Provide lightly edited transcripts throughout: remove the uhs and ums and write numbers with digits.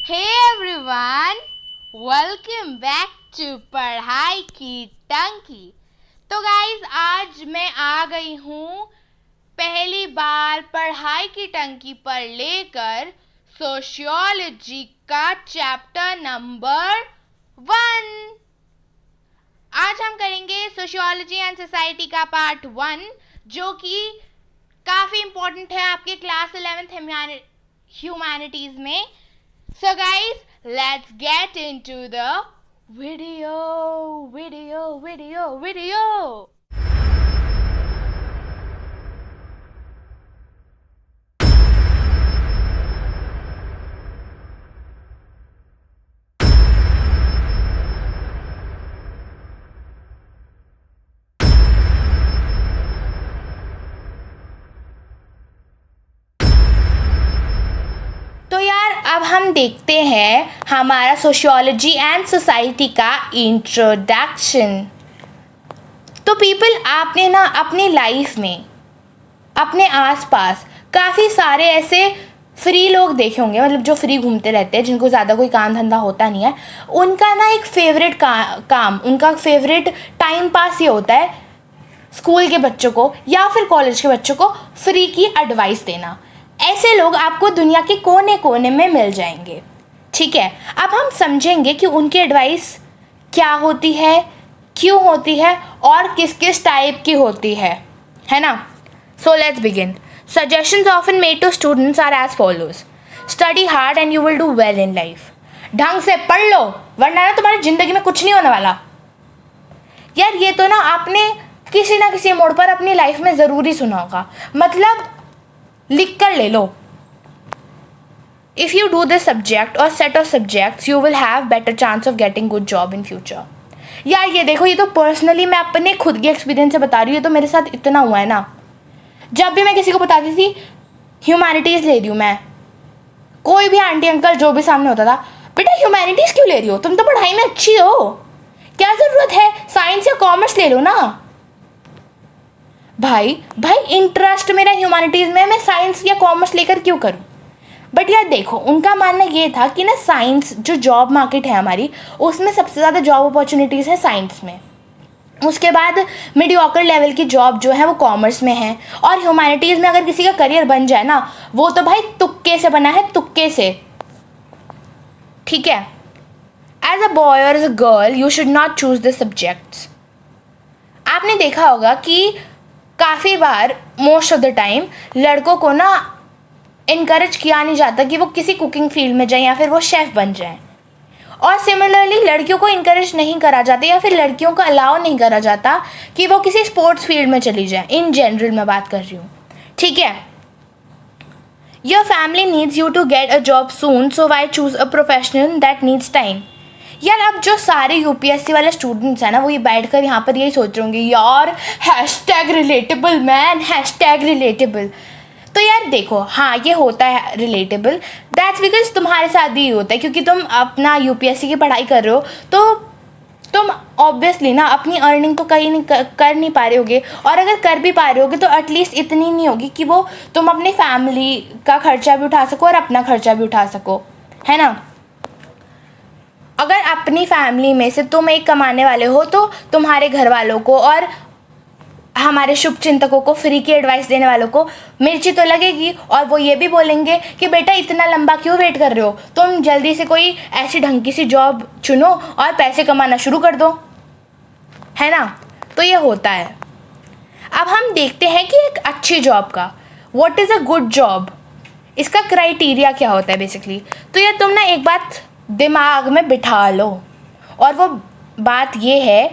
Hey everyone, welcome back to पढ़ाई की टंकी। तो गाइज आज मैं आ गई हूँ पहली बार पढ़ाई की टंकी पर लेकर सोशियोलॉजी का चैप्टर नंबर 1। आज हम करेंगे सोशियोलॉजी एंड सोसाइटी का पार्ट 1, जो कि काफ़ी इम्पोर्टेंट है आपके क्लास 11th ह्यूमैनिटीज़ में। So guys, let's get into the video. तो यार अब हम देखते हैं हमारा सोशियोलॉजी एंड सोसाइटी का इंट्रोडक्शन। तो पीपल, आपने ना अपनी लाइफ में अपने आसपास काफ़ी सारे ऐसे फ्री लोग देखे होंगे, मतलब जो फ्री घूमते रहते हैं, जिनको ज़्यादा कोई काम धंधा होता नहीं है। उनका ना एक फेवरेट काम उनका फेवरेट टाइम पास ये होता है स्कूल के बच्चों को या फिर कॉलेज के बच्चों को फ्री की एडवाइस देना। ऐसे लोग आपको दुनिया के कोने कोने में मिल जाएंगे। ठीक है, अब हम समझेंगे कि उनकी एडवाइस क्या होती है, क्यों होती है और किस किस टाइप की होती है ना। So let's begin. Suggestions often made to students are as follows. Study hard and you will do well in life. ढंग से पढ़ लो वरना ना तुम्हारी ज़िंदगी में कुछ नहीं होने वाला। यार ये तो ना आपने किसी ना किसी मोड़ पर अपनी लाइफ में ज़रूर ही सुना होगा, मतलब लिख कर ले लो। If you do this subject और set of subjects you will have better chance of getting good job in future. यार ये देखो, ये तो पर्सनली मैं अपने खुद के एक्सपीरियंस से बता रही हूँ। ये तो मेरे साथ इतना हुआ है ना, जब भी मैं किसी को बताती थी ह्यूमैनिटीज़ ले रही हूँ मैं, कोई भी आंटी अंकल जो भी सामने होता था, बेटा ह्यूमैनिटीज़ क्यों ले रही हो, तुम तो पढ़ाई में अच्छी हो, क्या ज़रूरत है, साइंस या कॉमर्स ले लो ना। भाई इंटरेस्ट मेरा ह्यूमैनिटीज़ में, मैं साइंस या कॉमर्स लेकर क्यों करूं। बट यार देखो, उनका मानना ये था कि ना साइंस जो जॉब मार्केट है हमारी, उसमें सबसे ज़्यादा जॉब अपॉर्चुनिटीज़ है साइंस में। उसके बाद मीडियोकर लेवल की जॉब जो है वो कॉमर्स में है। और ह्यूमैनिटीज़ में अगर किसी का करियर बन जाए ना, वो तो भाई तुक्के से बना है, तुक्के से। ठीक है, एज अ बॉय और as a girl you should not choose the subjects. आपने देखा होगा कि काफ़ी बार, मोस्ट ऑफ द टाइम, लड़कों को ना इनकरेज किया नहीं जाता कि वो किसी कुकिंग फील्ड में जाएं या फिर वो शेफ़ बन जाएं। और सिमिलरली लड़कियों को इनकरेज नहीं करा जाता या फिर लड़कियों को अलाउ नहीं करा जाता कि वो किसी स्पोर्ट्स फील्ड में चली जाएं। इन जनरल मैं बात कर रही हूँ। ठीक है, your family needs you to get a job soon, so why choose a professional that needs time. यार अब जो सारे यूपीएससी वाले स्टूडेंट्स हैं ना, वो ये बैठकर यहाँ पर यही सोच रहे होंगे, यार hashtag relatable man, hashtag relatable. तो यार देखो, हाँ ये होता है रिलेटेबल, दैट्स बिकॉज तुम्हारे साथ भी होता है, क्योंकि तुम अपना यूपीएससी की पढ़ाई कर रहे हो, तो तुम ऑब्वियसली ना अपनी अर्निंग तो कहीं नहीं कर नहीं पा रहे होगे, और अगर कर भी पा रहे होगे तो एटलीस्ट इतनी नहीं होगी कि वो तुम अपनी फैमिली का खर्चा भी उठा सको और अपना खर्चा भी उठा सको, है ना। अगर अपनी फैमिली में से तुम एक कमाने वाले हो तो तुम्हारे घर वालों को और हमारे शुभ चिंतकों को, फ्री की एडवाइस देने वालों को मिर्ची तो लगेगी, और वो ये भी बोलेंगे कि बेटा इतना लंबा क्यों वेट कर रहे हो, तुम जल्दी से कोई ऐसी ढंग की सी जॉब चुनो और पैसे कमाना शुरू कर दो, है ना। तो ये होता है। अब हम देखते हैं कि एक अच्छी जॉब का, what is a good job, इसका क्राइटेरिया क्या होता है बेसिकली। तो यार तुम ना एक बात दिमाग में बिठा लो, और वो बात ये है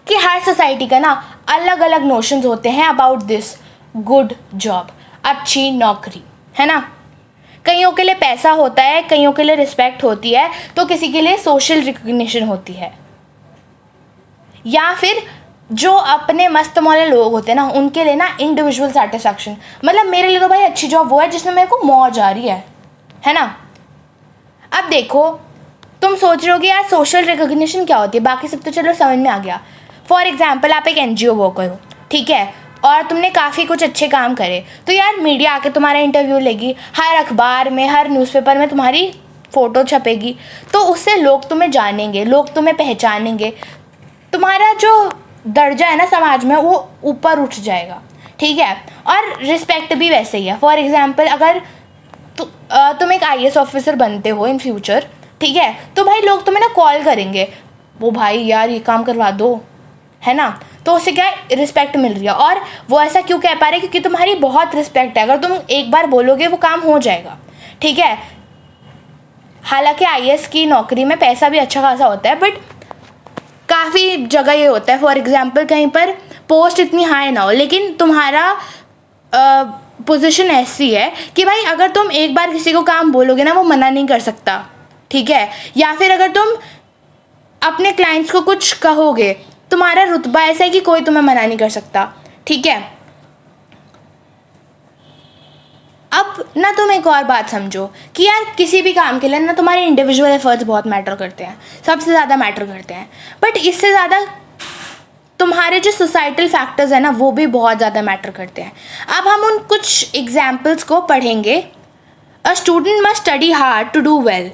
कि हर सोसाइटी का ना अलग अलग नोशंस होते हैं अबाउट दिस गुड जॉब, अच्छी नौकरी, है ना। कईयों के लिए पैसा होता है, कईयों के लिए रिस्पेक्ट होती है, तो किसी के लिए सोशल रिकग्निशन होती है, या फिर जो अपने मस्त मौले लोग होते हैं ना, उनके लिए ना इंडिविजुअल सेटिस्फैक्शन। मतलब मेरे लिए तो भाई अच्छी जॉब वो है जिसमें मेरे को मौज आ रही है ना। अब देखो, तुम सोच रहे हो कि यार सोशल रिकग्निशन क्या होती है, बाकी सब तो चलो समझ में आ गया। फॉर एग्जाम्पल आप एक एनजीओ वर्कर हो, ठीक है, और तुमने काफ़ी कुछ अच्छे काम करे, तो यार मीडिया आके तुम्हारा इंटरव्यू लेगी, हर अखबार में, हर न्यूज़पेपर में तुम्हारी फ़ोटो छपेगी, तो उससे लोग तुम्हें जानेंगे, लोग तुम्हें पहचानेंगे, तुम्हारा जो दर्जा है ना समाज में वो ऊपर उठ जाएगा, ठीक है। और रिस्पेक्ट भी वैसे ही है। फॉर एग्जांपल अगर तुम एक आईएएस ऑफिसर बनते हो इन फ्यूचर, ठीक है, तो भाई लोग तुम्हें ना कॉल करेंगे, वो भाई यार ये काम करवा दो, है ना। तो उससे क्या रिस्पेक्ट मिल रही है। और वो ऐसा क्यों कह पा रहे, क्योंकि तुम्हारी बहुत रिस्पेक्ट है। अगर तुम एक बार बोलोगे वो काम हो जाएगा, ठीक है। हालांकि आईएएस की नौकरी में पैसा भी अच्छा खासा होता है, बट काफ़ी जगह ये होता है, फॉर एग्जांपल कहीं पर पोस्ट इतनी हाई ना हो, लेकिन तुम्हारा पोजीशन ऐसी है कि भाई अगर तुम एक बार किसी को काम बोलोगे ना, वो मना नहीं कर सकता, ठीक है। या फिर अगर तुम अपने क्लाइंट्स को कुछ कहोगे, तुम्हारा रुतबा ऐसा है कि कोई तुम्हें मना नहीं कर सकता, ठीक है। अब ना तुम एक और बात समझो कि यार किसी भी काम के लिए ना तुम्हारे इंडिविजुअल एफर्ट्स बहुत मैटर करते हैं, सबसे ज़्यादा मैटर करते हैं, बट इससे ज़्यादा तुम्हारे जो सोसाइटल फैक्टर्स हैं ना वो भी बहुत ज़्यादा मैटर करते हैं। अब हम उन कुछ एग्जाम्पल्स को पढ़ेंगे। A student must study hard to do well,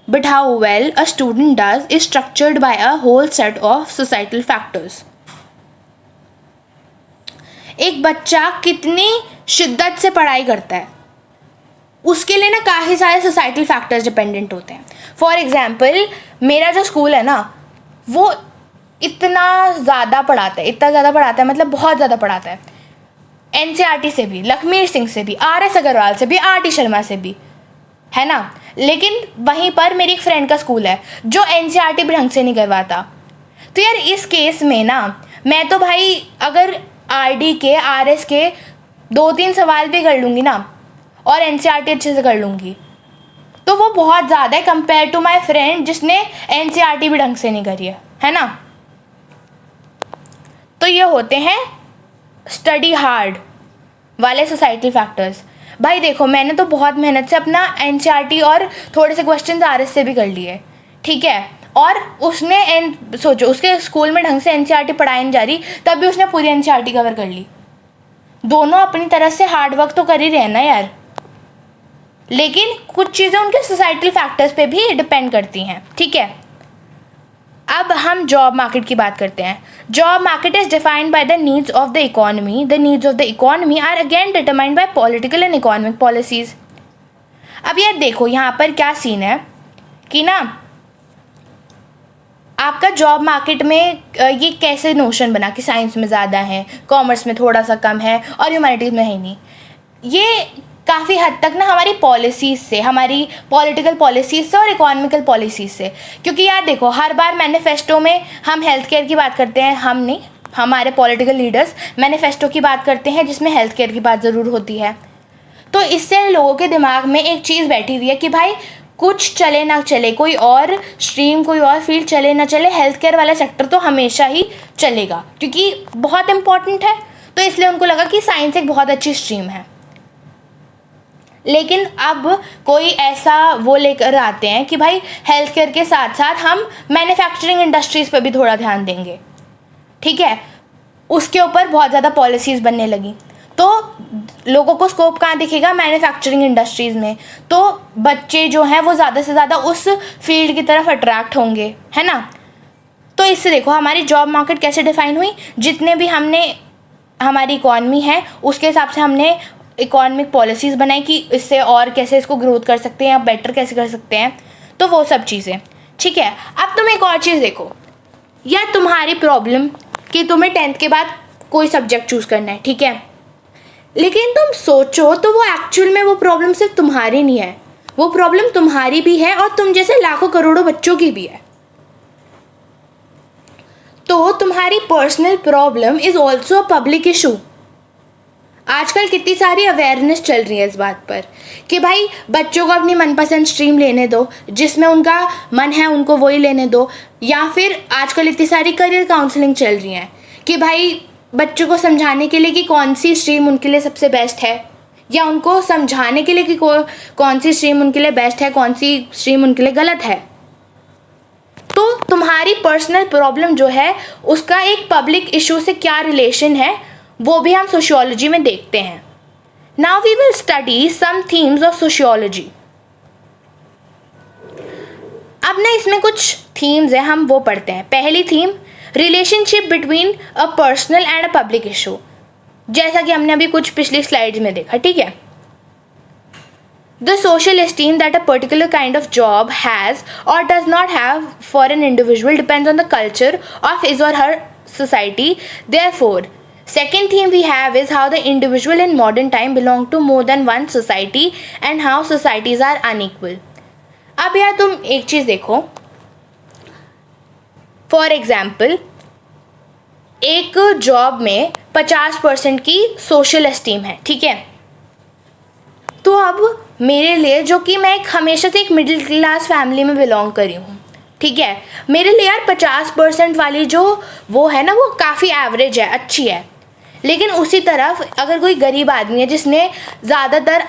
but how well a student does is structured by a whole set of societal factors. एक बच्चा कितनी शिद्दत से पढ़ाई करता है उसके लिए ना काफ़ी सारे सोसाइटल फैक्टर्स डिपेंडेंट होते हैं। फॉर एग्जाम्पल मेरा जो स्कूल है ना वो इतना ज़्यादा पढ़ाता है, मतलब बहुत ज़्यादा पढ़ाता है। एनसीईआरटी से भी, लखमीर सिंह से भी, आरएस अग्रवाल से भी, आरटी शर्मा से भी, है ना। लेकिन वहीं पर मेरी एक फ्रेंड का स्कूल है जो एनसीईआरटी भी ढंग से नहीं करवाता। तो यार इस केस में ना मैं तो भाई अगर आरडी के, आरएस के 2-3 सवाल भी कर लूँगी ना और एनसीईआरटी अच्छे से कर लूँगी तो वो बहुत ज़्यादा है कंपेयर टू माई फ्रेंड जिसने एनसीईआरटी भी ढंग से नहीं करी है ना। तो ये होते हैं स्टडी हार्ड वाले सोसाइटल फैक्टर्स। भाई देखो मैंने तो बहुत मेहनत से अपना एनसीईआरटी और थोड़े से क्वेश्चंस आरएस से भी कर लिए, ठीक है। और उसने सोचो उसके स्कूल में ढंग से एनसीईआरटी पढ़ाई नहीं जा रही, तब भी उसने पूरी एनसीईआरटी कवर कर ली। दोनों अपनी तरह से हार्ड वर्क तो कर ही रहे हैं ना यार, लेकिन कुछ चीज़ें उनके सोसाइटल फैक्टर्स पे भी डिपेंड करती हैं, ठीक है। अब हम जॉब मार्केट की बात करते हैं। Job market is defined by the needs of the economy. The needs of the economy are again determined by political and economic policies. अब यार देखो यहाँ पर क्या सीन है कि ना आपका जॉब मार्केट में ये कैसे नोशन बना कि साइंस में ज़्यादा है, कॉमर्स में थोड़ा सा कम है और ह्यूमैनिटीज़ में है नहीं। ये काफ़ी हद तक ना हमारी पॉलिसीज़ से, हमारी पॉलिटिकल पॉलिसीज़ से और इकोनॉमिकल पॉलिसीज़ से। क्योंकि यार देखो हर बार मैनिफेस्टो में हम हेल्थ केयर की बात करते हैं, हम नहीं, हमारे पॉलिटिकल लीडर्स मैनिफेस्टो की बात करते हैं जिसमें हेल्थ केयर की बात ज़रूर होती है। तो इससे लोगों के दिमाग में एक चीज़ बैठी हुई है कि भाई कुछ चले ना चले, कोई और स्ट्रीम, कोई और फील्ड चले ना चले, हेल्थ केयर वाला सेक्टर तो हमेशा ही चलेगा क्योंकि बहुत इम्पॉर्टेंट है। तो इसलिए उनको लगा कि साइंस एक बहुत अच्छी स्ट्रीम है। लेकिन अब कोई ऐसा वो लेकर आते हैं कि भाई हेल्थ केयर के साथ साथ हम मैन्युफैक्चरिंग इंडस्ट्रीज़ पे भी थोड़ा ध्यान देंगे, ठीक है। उसके ऊपर बहुत ज़्यादा पॉलिसीज़ बनने लगी तो लोगों को स्कोप कहाँ दिखेगा, मैन्युफैक्चरिंग इंडस्ट्रीज़ में। तो बच्चे जो हैं वो ज़्यादा से ज़्यादा उस फील्ड की तरफ अट्रैक्ट होंगे, है ना। तो इससे देखो हमारी जॉब मार्केट कैसे डिफाइन हुई, जितने भी हमने हमारी इकॉनमी है उसके हिसाब से हमने इकोनॉमिक पॉलिसीज़ बनाई कि इससे और कैसे इसको ग्रोथ कर सकते हैं या बेटर कैसे कर सकते हैं, तो वो सब चीज़ें, ठीक है। अब तुम एक और चीज़ देखो, या तुम्हारी प्रॉब्लम कि तुम्हें 10th के बाद कोई सब्जेक्ट चूज़ करना है, ठीक है, लेकिन तुम सोचो तो वो एक्चुअल में वो प्रॉब्लम सिर्फ तुम्हारी नहीं है, वो प्रॉब्लम तुम्हारी भी है और तुम जैसे लाखों करोड़ों बच्चों की भी है। तो तुम्हारी personal problem is also a public issue. आजकल कितनी सारी अवेयरनेस चल रही है इस बात पर कि भाई बच्चों को अपनी मनपसंद स्ट्रीम लेने दो, जिसमें उनका मन है उनको वही लेने दो। या फिर आजकल इतनी सारी करियर काउंसलिंग चल रही हैं कि भाई बच्चों को समझाने के लिए कि कौन सी स्ट्रीम उनके लिए सबसे बेस्ट है, या उनको समझाने के लिए कि कौन सी स्ट्रीम उनके लिए बेस्ट है, कौन सी स्ट्रीम उनके लिए गलत है। तो तुम्हारी पर्सनल प्रॉब्लम जो है उसका एक पब्लिक इशू से क्या रिलेशन है वो भी हम सोशियोलॉजी में देखते हैं। Now we will study some themes of sociology. अब ना इसमें कुछ थीम्स हैं, हम वो पढ़ते हैं। पहली theme, relationship between a personal and a public issue, जैसा कि हमने अभी कुछ पिछली स्लाइड्स में देखा, ठीक है। The social esteem that a particular kind of job has or does not have for an individual depends on the culture of his or her society. Therefore, second theme we have is how the individual in modern time belong to more than one society and how societies are unequal. अब यार तुम एक चीज़ देखो, for example एक job में 50% की social esteem है, ठीक है। तो अब मेरे लिए, जो कि मैं एक हमेशा से एक मिडिल क्लास फैमिली में बिलोंग करी हूँ, ठीक है, मेरे लिए यार 50% वाली जो वो है ना, वो काफ़ी एवरेज है, अच्छी है। लेकिन उसी तरफ अगर कोई गरीब आदमी है जिसने ज़्यादातर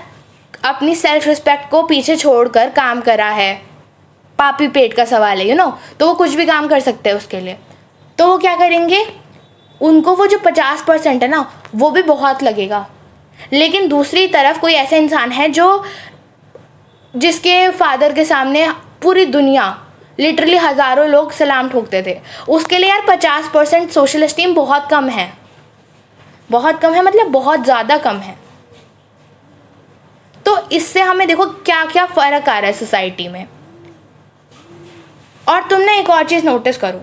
अपनी सेल्फ रिस्पेक्ट को पीछे छोड़कर काम करा है, पापी पेट का सवाल है, तो वो कुछ भी काम कर सकते हैं उसके लिए, तो वो क्या करेंगे, उनको वो जो 50% है ना, वो भी बहुत लगेगा। लेकिन दूसरी तरफ कोई ऐसा इंसान है जिसके फादर के सामने पूरी दुनिया, लिटरली हज़ारों लोग सलाम ठोकते थे, उसके लिए यार 50% सोशल एस्टीम बहुत कम है, बहुत कम है, मतलब बहुत ज़्यादा कम है। तो इससे हमें देखो क्या क्या फ़र्क आ रहा है सोसाइटी में। और तुम ना एक और चीज़ नोटिस करो,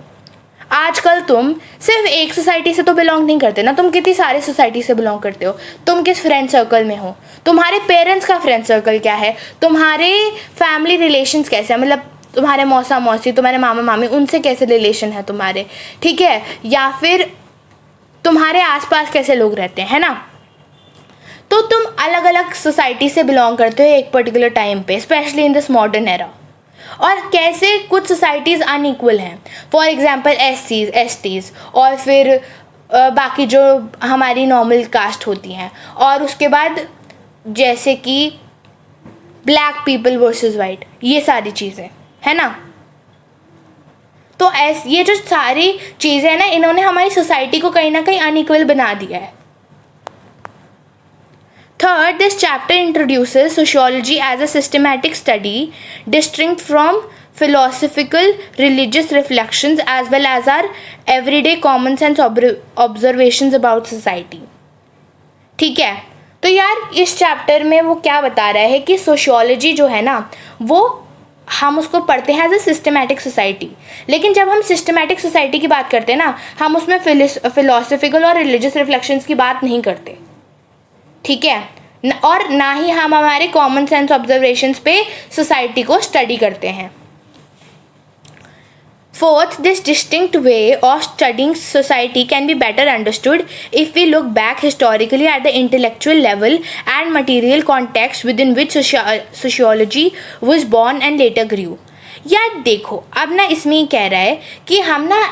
आजकल तुम सिर्फ एक सोसाइटी से तो बिलोंग नहीं करते ना, तुम कितनी सारी सोसाइटी से बिलोंग करते हो। तुम किस फ्रेंड सर्कल में हो, तुम्हारे पेरेंट्स का फ्रेंड सर्कल क्या है, तुम्हारे फैमिली रिलेशंस कैसे हैं, मतलब तुम्हारे मौसा मौसी, तुम्हारे मामा मामी, उनसे कैसे रिलेशन है तुम्हारे, ठीक है, या फिर तुम्हारे आसपास कैसे लोग रहते हैं, है ना। तो तुम अलग अलग सोसाइटी से बिलोंग करते हो एक पर्टिकुलर टाइम पे, specially in this modern era. और कैसे कुछ सोसाइटीज़ अनइक्वल हैं, फॉर एग्जांपल एससीज, एसटीज़, और फिर बाकी जो हमारी नॉर्मल कास्ट होती हैं, और उसके बाद जैसे कि ब्लैक पीपल वर्सेस वाइट, ये सारी चीज़ें, है ना। तो ये जो सारी चीज़ें हैं ना, इन्होंने हमारी सोसाइटी को कहीं ना कहीं अनइक्वल बना दिया है। Third, this chapter introduces sociology as a systematic study distinct from philosophical, religious reflections as well as our everyday common sense observations about society. ठीक है, तो यार इस चैप्टर में वो क्या बता रहा है कि सोशियोलॉजी जो है ना, वो हम उसको पढ़ते हैं एज ए सिस्टमैटिक सोसाइटी। लेकिन जब हम सिस्टमैटिक सोसाइटी की बात करते हैं ना, हम उसमें फिलोसफिकल और रिलीजियस रिफ्लेक्शंस की बात नहीं करते, ठीक है, और ना ही हम हमारे कॉमन सेंस ऑब्जर्वेशंस पे सोसाइटी को स्टडी करते हैं। Fourth, this distinct way of studying society can be better understood if we look back historically at the intellectual level and material context within which sociology was born and later grew. यार देखो, अब ना इसमें ही कह रहा है कि हम ना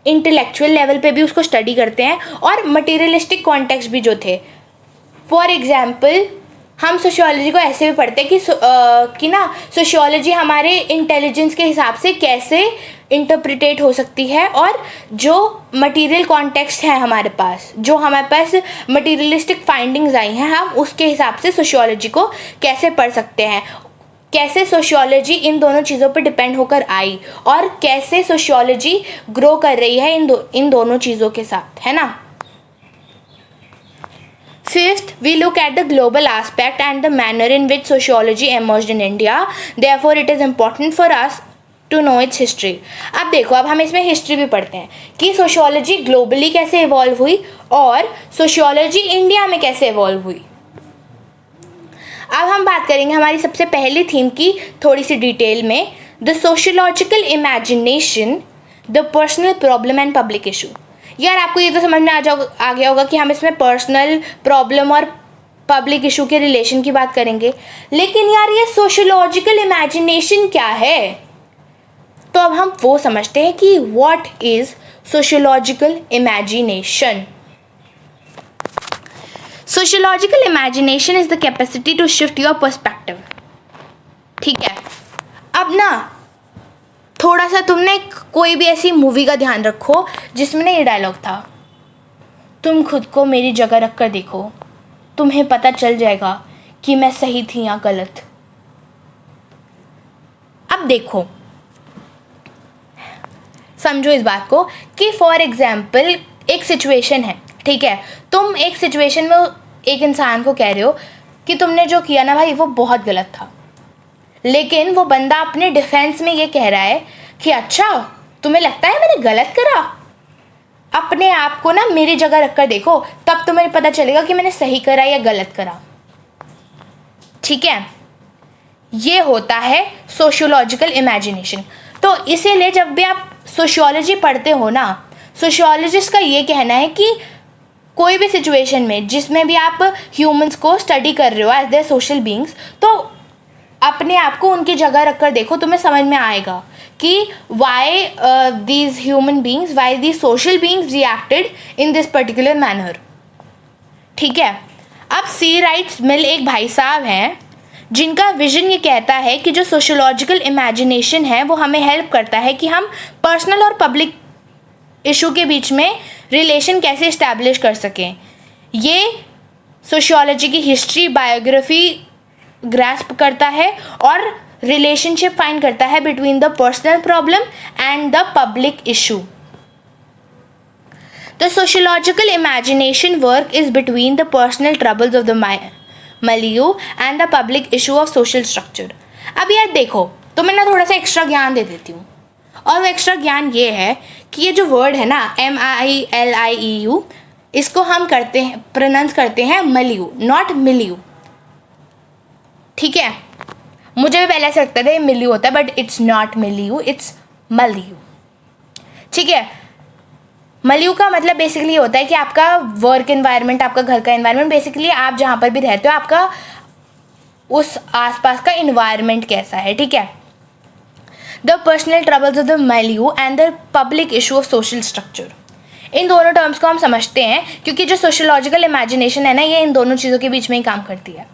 इंटेलेक्चुअल लेवल पे भी उसको स्टडी करते हैं और मटीरियलिस्टिक कॉन्टेक्स्ट भी जो थे। फॉर एग्जाम्पल हम सोशियोलॉजी को ऐसे भी पढ़ते हैं कि ना सोशियोलॉजी हमारे इंटेलिजेंस के हिसाब से कैसे इंटरप्रिटेट हो सकती है, और जो मटेरियल कॉन्टेक्स्ट है हमारे पास, जो हमारे पास मटीरियलिस्टिक फाइंडिंग्स आई हैं, हम उसके हिसाब से सोशियोलॉजी को कैसे पढ़ सकते हैं, कैसे सोशियोलॉजी इन दोनों चीज़ों पर डिपेंड होकर आई और कैसे सोशियोलॉजी ग्रो कर रही है इन दोनों चीज़ों के साथ, है ना। Fifth, we look at the global aspect and the manner in which sociology emerged in India. Therefore, it is important for us to know its history. अब देखो, अब हम इसमें हिस्ट्री भी पढ़ते हैं कि सोशियोलॉजी ग्लोबली कैसे इवॉल्व हुई और सोशियोलॉजी इंडिया में कैसे इवॉल्व हुई। अब हम बात करेंगे हमारी सबसे पहली थीम की थोड़ी सी डिटेल में, the sociological imagination, the personal problem and public issue. यार आपको ये तो समझ में आ गया होगा कि हम इसमें पर्सनल प्रॉब्लम और पब्लिक इशू के रिलेशन की बात करेंगे, लेकिन यार ये सोशियोलॉजिकल इमेजिनेशन क्या है। तो अब हम वो समझते हैं कि what is sociological imagination. Sociological imagination is the capacity to shift your perspective. ठीक है, अब ना थोड़ा सा तुमने कोई भी ऐसी मूवी का ध्यान रखो जिसमें ना ये डायलॉग था, तुम खुद को मेरी जगह रख कर देखो, तुम्हें पता चल जाएगा कि मैं सही थी या गलत। अब देखो, समझो इस बात को कि फॉर एग्जाम्पल एक सिचुएशन है, ठीक है, तुम एक सिचुएशन में एक इंसान को कह रहे हो कि तुमने जो किया ना भाई वो बहुत गलत था, लेकिन वो बंदा अपने डिफेंस में ये कह रहा है कि अच्छा तुम्हें लगता है मैंने गलत करा, अपने आप को ना मेरी जगह रखकर देखो, तब तुम्हें पता चलेगा कि मैंने सही करा या गलत करा। ठीक है, ये होता है सोशियोलॉजिकल इमेजिनेशन। तो इसीलिए जब भी आप सोशियोलॉजी पढ़ते हो ना, सोशियोलॉजिस्ट का ये कहना है कि कोई भी सिचुएशन में जिसमें भी आप ह्यूमंस को स्टडी कर रहे हो एज देयर सोशल बीइंग्स, तो अपने आप को उनकी जगह रखकर देखो, तुम्हें समझ में आएगा कि why these human beings, why these social beings reacted in this particular manner. ठीक है, अब सी राइट्स मिल एक भाई साहब हैं जिनका विजन ये कहता है कि जो सोशियोलॉजिकल इमेजिनेशन है वो हमें हेल्प करता है कि हम पर्सनल और पब्लिक इशू के बीच में रिलेशन कैसे इस्टेब्लिश कर सकें। ये सोशियोलॉजी की हिस्ट्री, बायोग्राफी ग्रास्प करता है और रिलेशनशिप फाइंड करता है between the personal problem and the public issue. The sociological imagination work is between the personal troubles of the milieu and the public issue of social structure। अब यार देखो, तो मैं ना थोड़ा सा एक्स्ट्रा ज्ञान दे देती हूँ, और वो एक्स्ट्रा ज्ञान ये है कि ये जो वर्ड है ना MILIEU, इसको हम करते हैं प्रोनाउंस करते हैं मलियू, नॉट मिलियू। ठीक है, मुझे भी पहले ऐसा लगता था मिलियू होता है, but it's not milieu, it's milieu. ठीक है, मलियू का मतलब बेसिकली ये होता है कि आपका वर्क एनवायरनमेंट, आपका घर का एनवायरनमेंट, बेसिकली आप जहाँ पर भी रहते हो आपका उस आसपास का एनवायरनमेंट कैसा है। ठीक है, the personal troubles of the milieu and the public issue of social structure, इन दोनों टर्म्स को हम समझते हैं क्योंकि जो सोशियोलॉजिकल इमेजिनेशन है ना, ये इन दोनों चीज़ों के बीच में ही काम करती है।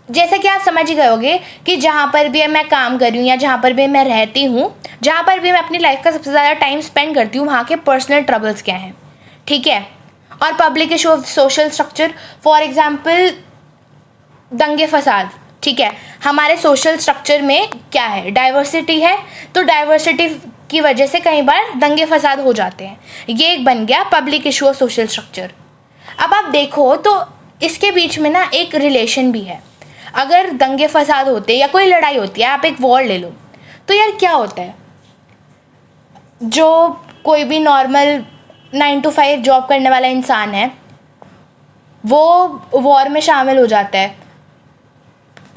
जैसा कि आप समझ ही गए होगे कि जहाँ पर भी मैं काम कर रही हूँ या जहाँ पर भी मैं रहती हूँ, जहाँ पर भी मैं अपनी लाइफ का सबसे ज़्यादा टाइम स्पेंड करती हूँ, वहाँ के पर्सनल ट्रबल्स क्या हैं। ठीक है, और public issue of social structure, for example दंगे फसाद। ठीक है, हमारे सोशल स्ट्रक्चर में क्या है, डाइवर्सिटी है, तो डाइवर्सिटी की वजह से कई बार दंगे फसाद हो जाते हैं। ये एक बन गया public issue of social structure. अब आप देखो तो इसके बीच में ना एक रिलेशन भी है। अगर दंगे फसाद होते या कोई लड़ाई होती है, आप एक वॉर ले लो, तो यार क्या होता है, जो कोई भी नॉर्मल 9 to 5 जॉब करने वाला इंसान है वो वॉर में शामिल हो जाता है,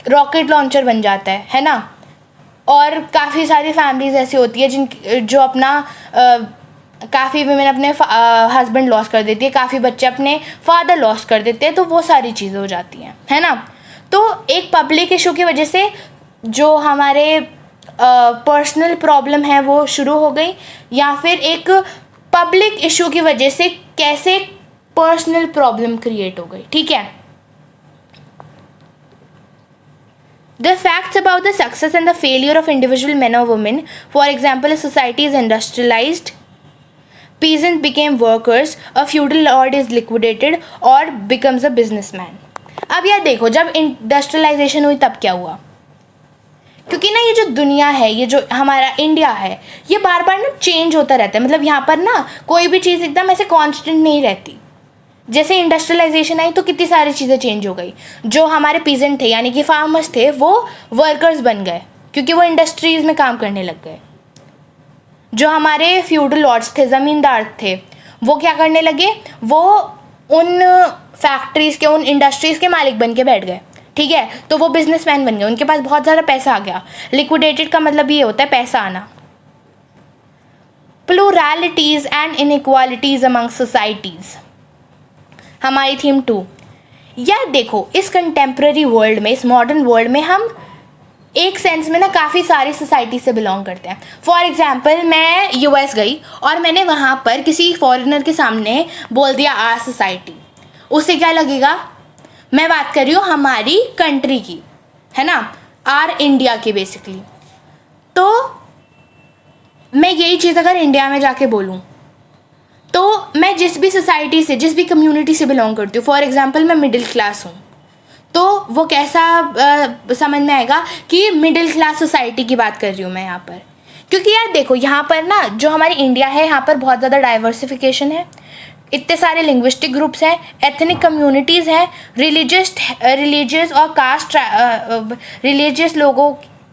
रॉकेट लॉन्चर बन जाता है ना। और काफ़ी सारी फैमिलीज ऐसी होती है जो अपना काफ़ी विमेन अपने हस्बैंड लॉस कर देती है, काफ़ी बच्चे अपने फादर लॉस कर देते हैं, तो वो सारी चीज़ें हो जाती हैं, है ना। तो एक पब्लिक इशू की वजह से जो हमारे पर्सनल प्रॉब्लम है वो शुरू हो गई, या फिर एक पब्लिक इशू की वजह से कैसे पर्सनल प्रॉब्लम क्रिएट हो गई। ठीक है, The facts about the success and the failure of individual men or women, for example, a society is industrialized, peasants became workers, a feudal lord is liquidated or becomes a businessman। अब यार देखो, जब industrialisation हुई तब क्या हुआ, क्योंकि ना ये जो दुनिया है, ये जो हमारा इंडिया है, ये बार बार ना चेंज होता रहता है। मतलब यहाँ पर ना कोई भी चीज़ एकदम ऐसे कांस्टेंट नहीं रहती। जैसे इंडस्ट्रियलाइजेशन आई तो कितनी सारी चीज़ें चेंज हो गई। जो हमारे पीजेंट थे यानी कि फार्मर्स थे, वो वर्कर्स बन गए क्योंकि वो इंडस्ट्रीज़ में काम करने लग गए। जो हमारे फ्यूडल लॉर्ड्स थे, ज़मींदार थे, वो क्या करने लगे, वो उन फैक्ट्रीज़ के, उन इंडस्ट्रीज़ के मालिक बन के बैठ गए। ठीक है, तो वो बिजनेसमैन बन गए, उनके पास बहुत ज़्यादा पैसा आ गया। लिक्विडेटेड का मतलब ये होता है पैसा आना। प्लूरैलिटीज़ एंड इनइक्वालिटीज़ अमंग सोसाइटीज़, हमारी थीम 2। यार देखो, इस कंटेम्प्रेरी वर्ल्ड में, इस मॉडर्न वर्ल्ड में हम एक सेंस में ना काफ़ी सारी सोसाइटी से बिलोंग करते हैं। फॉर एग्जाम्पल मैं US गई और मैंने वहाँ पर किसी फॉरेनर के सामने बोल दिया आर सोसाइटी, उससे क्या लगेगा, मैं बात कर रही हूँ हमारी कंट्री की, है ना, आर इंडिया की बेसिकली। तो मैं यही चीज़ अगर इंडिया में जाके बोलूँ तो मैं जिस भी सोसाइटी से, जिस भी कम्युनिटी से बिलोंग करती हूँ, फॉर एग्जांपल मैं मिडिल क्लास हूँ, तो वो कैसा समझ में आएगा कि मिडिल क्लास सोसाइटी की बात कर रही हूँ मैं यहाँ पर, क्योंकि यार देखो यहाँ पर ना जो हमारी इंडिया है यहाँ पर बहुत ज़्यादा डाइवर्सिफिकेशन है, इतने सारे लिंग्विस्टिक ग्रुप्स हैं, एथनिक कम्युनिटीज़ हैं, रिलीजियस और कास्ट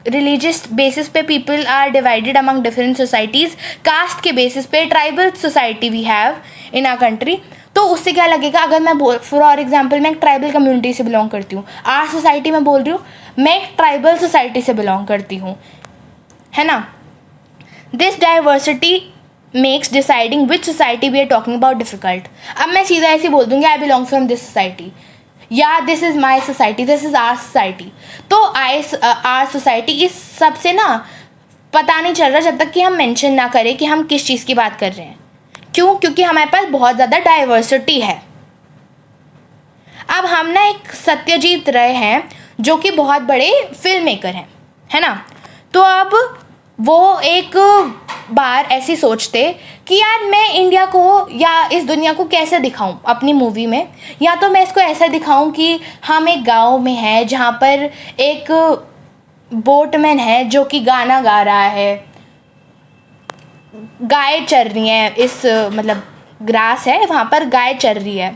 रिलीजियस बेसिस पे people are divided among different societies, caste के बेसिस पे tribal society we have in our country. तो उससे क्या लगेगा, अगर मैं फॉर एग्जांपल मैं एक ट्राइबल कम्युनिटी से बिलोंग करती हूँ, आर सोसाइटी में बोल रही हूँ, मैं एक ट्राइबल सोसाइटी से बिलोंग करती हूँ, है ना। This diversity makes deciding which society we are talking about difficult. अब मैं सीधा ऐसे बोल दूँगी I belong from this society, या this is my society, this is our society. तो आर सोसाइटी इस सब से ना पता नहीं चल रहा जब तक कि हम मेंशन ना करें कि हम किस चीज़ की बात कर रहे हैं। क्यों? क्योंकि हमारे पास बहुत ज़्यादा डाइवर्सिटी है। अब हम ना एक सत्यजीत राय हैं जो कि बहुत बड़े फिल्म मेकर हैं, है ना। तो अब वो एक बार ऐसी सोचते कि यार मैं इंडिया को या इस दुनिया को कैसे दिखाऊं अपनी मूवी में, या तो मैं इसको ऐसा दिखाऊं कि हम एक गांव में हैं जहाँ पर एक बोटमैन है जो कि गाना गा रहा है, गाय चर रही हैं, इस मतलब ग्रास है वहाँ पर गाय चर रही है।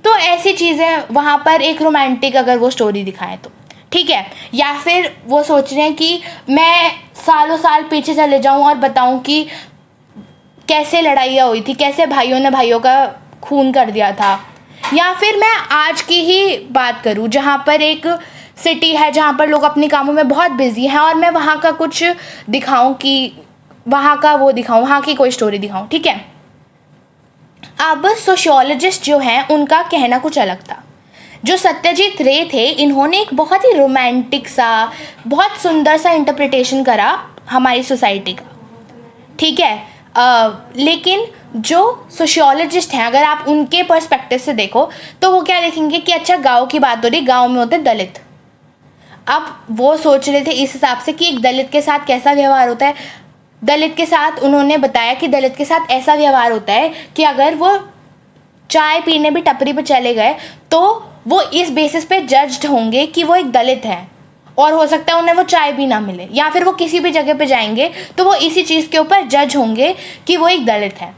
तो ऐसी चीज़ें वहाँ पर एक रोमांटिक अगर वो स्टोरी दिखाएं तो ठीक है। या फिर वो सोच रहे हैं कि मैं सालों साल पीछे चले जाऊं और बताऊं कि कैसे लड़ाइयाँ हुई थी, कैसे भाइयों ने भाइयों का खून कर दिया था। या फिर मैं आज की ही बात करूं जहाँ पर एक सिटी है जहाँ पर लोग अपने कामों में बहुत बिजी हैं और मैं वहाँ का कुछ दिखाऊं, कि वहाँ का वो दिखाऊं, वहाँ की कोई स्टोरी दिखाऊं, ठीक है। अब सोशियोलॉजिस्ट जो हैं उनका कहना कुछ अलग था। जो सत्यजीत रे थे इन्होंने एक बहुत ही रोमांटिक सा, बहुत सुंदर सा इंटरप्रिटेशन करा हमारी सोसाइटी का, ठीक है। लेकिन जो सोशियोलॉजिस्ट हैं अगर आप उनके पर्सपेक्टिव से देखो तो वो क्या देखेंगे कि अच्छा गांव की बात हो रही, गांव में होते दलित। अब वो सोच रहे थे इस हिसाब से कि एक दलित के साथ कैसा व्यवहार होता है। दलित के साथ उन्होंने बताया कि दलित के साथ ऐसा व्यवहार होता है कि अगर वो चाय पीने भी टपरी पे चले गए तो वो इस बेसिस पे जज्ड होंगे कि वो एक दलित है, और हो सकता है उन्हें वो चाय भी ना मिले, या फिर वो किसी भी जगह पे जाएंगे तो वो इसी चीज़ के ऊपर जज होंगे कि वो एक दलित है।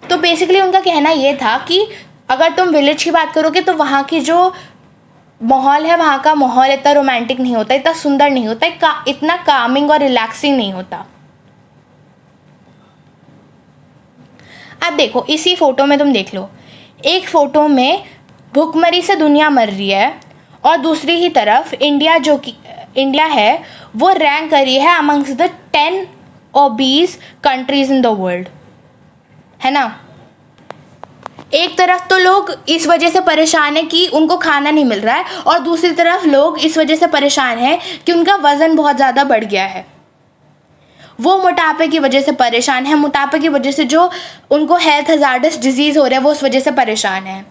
तो बेसिकली उनका कहना ये था कि अगर तुम विलेज की बात करोगे तो वहाँ की जो माहौल है, वहाँ का माहौल इतना रोमांटिक नहीं होता, इतना सुंदर नहीं होता, इतना कामिंग और रिलैक्सिंग नहीं होता। अब देखो इसी फोटो में तुम देख लो, एक फोटो में भूखमरी से दुनिया मर रही है और दूसरी ही तरफ इंडिया जो कि इंडिया है वो रैंक कर रही है amongst the 10 obese countries in the world, है ना। एक तरफ तो लोग इस वजह से परेशान है कि उनको खाना नहीं मिल रहा है, और दूसरी तरफ लोग इस वजह से परेशान हैं कि उनका वज़न बहुत ज़्यादा बढ़ गया है। वो मोटापे की वजह से परेशान है, मोटापे की वजह से जो उनको हेल्थ हज़ार्डस डिजीज़ हो रहा है वो उस वजह से परेशान है।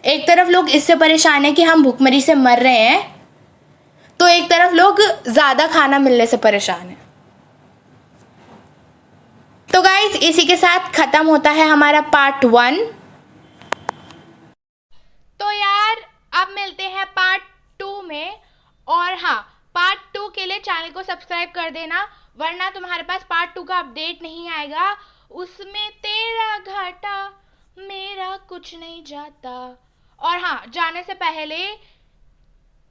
एक तरफ लोग इससे परेशान है कि हम भूखमरी से मर रहे हैं, तो एक तरफ लोग ज़्यादा खाना मिलने से परेशान है। तो गाइस इसी के साथ ख़त्म होता है हमारा पार्ट 1। तो यार अब मिलते हैं पार्ट 2 में, और हाँ पार्ट 2 के लिए चैनल को सब्सक्राइब कर देना, वरना तुम्हारे पास पार्ट 2 का अपडेट नहीं आएगा। उसमें तेरा घाटा मेरा कुछ नहीं जाता। और हाँ जाने से पहले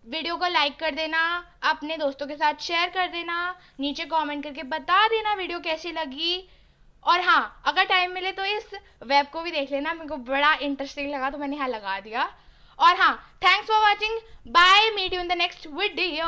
वीडियो को लाइक कर देना, अपने दोस्तों के साथ शेयर कर देना, नीचे कमेंट करके बता देना वीडियो कैसी लगी। और हाँ अगर टाइम मिले तो इस वेब को भी देख लेना, मेरे को बड़ा इंटरेस्टिंग लगा तो मैंने यहाँ लगा दिया। और हाँ thanks for watching, bye, meet you in the next video.